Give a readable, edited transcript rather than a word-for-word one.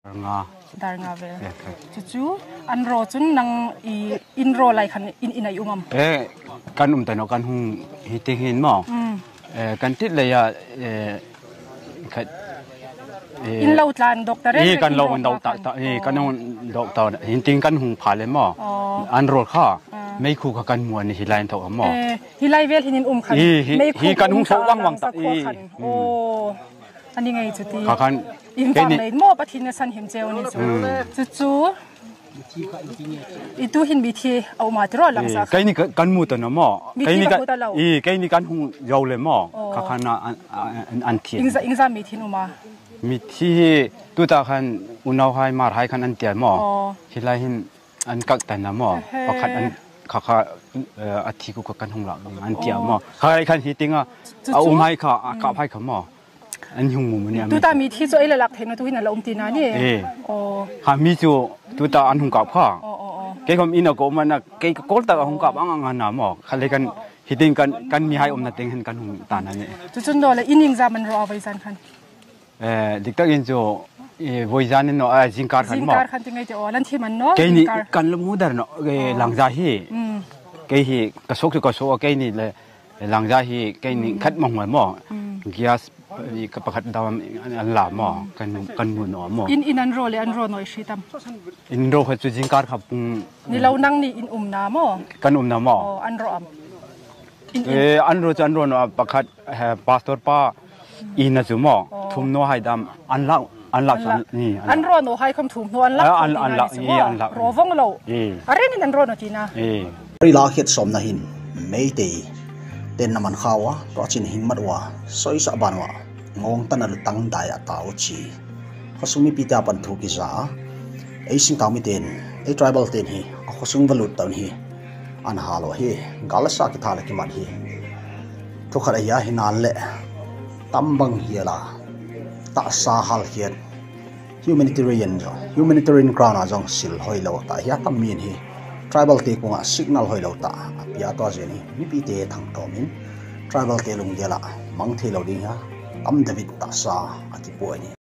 nga dar nga ve chu an ro chun nang in ro lai khan in ai ungam kan tano kan hung hiting hin mo kan tit le ya khat in lo tlan doctor kan lo man doctor kan doctor hinting kan hung phale mo an ro khaไม่คู่กับกันมวนฮิไลน์เท่าหมอฮิไลเวลหินอุ้มขันไม่คู่กันหุ้งโซวังตัดโอ้อันนี้ไงจุดที่กันอินฟังเลยโม่ปะทินสันเห็นเจวนี่จู่อีตู้หินบีทีเอามาตรอหลังสักไกนี่กันมูตัวนะหมอไกนี่กันหุ้งยาวเลยหมอข้างหน้าอันเทียนอิงซามีทีนุมามีที่ตัวตาคันอุณหภูมิมาให้คันอันเทียนหมอฮิไลหินอันกักแต่นะหมอเพราะคันอันข้าอาทิตย์กูกันห้องหลังอันเดียวมั้งข้าไอ้คันฮีติงอ่ะเอาไม่ข้ากับให้ข้ามั้งอันยุ่งมุมเนี่ยตัวตามีที่จะเอลลักเห็นตัวหินอะไรอมตีน่ะนี่โอ้ข้ามีจู่ตัวตาอันห้องกับข้าแกก็อินเอาก็มันนะแกก็กอลตาห้องกับอ่างน่ะมั้งข้าเลยกันฮีติงกันมีให้อมนัดเต็งเห็นกันห้องตานั่นนี่จุดโดนเลยอินยิงจามันรอไปสันคันดิกตาอินจู่บริษัทนี่เนาะจิงการขันมั้งจิงการขันยังไงจะอ๋อนั่นที่มันเนาะแกนี่กันละมูดเนาะหลังจากที่แกฮีกระสกจะกระสกแกนี่เลยหลังจากที่แกนี่คัดมองหัวหม้อกีฬากับประคัดดาวอันหลาหม้อกันบุญหม้ออินอันโรเลยอันโรหน่อยสิตั้มอินโรเขาจุดจิงการขับนี่เรานั่งนี่อินน้ำหม้อกันน้ำหม้ออันโรอันโรจะอันโรเนาะประคัดพาสตอร์ป้าอินนะจุหม้อทุ่มโนให้ดำอันเล่านี่อันโรโนให้คำถูกโนอันลักโรฟงโลอะไรนี่อันโรโนจีน่ารีลาเฮ็ดสมนะหินไม่ตีเต้นน้ำมันข้าวก็จินหิงมัดว่าสอยสับานว่างงตันนตั้งได้ตาอุชีเขาสุ่มมีปีตาปันทุกิจ้าไอ้สิ่งตามีเต้นไอ้ทริบัลเต้นฮีเขาสุ่มวัลุตตันฮีอันฮาโลฮีกาลสักท่าเล็กมันฮีทุกขณะยาหินันเละตั้มบังเฮียละตาสาฮัลเฮียน humanitarian ground อาจงสิลหอยเลวตาเฮียตั้มมีนฮีtribal te ko nga signal hoi lo ta apia to jeni mi pi te thang to min tribal te lung dela mang the lo ding ha am david ta sa ati po ni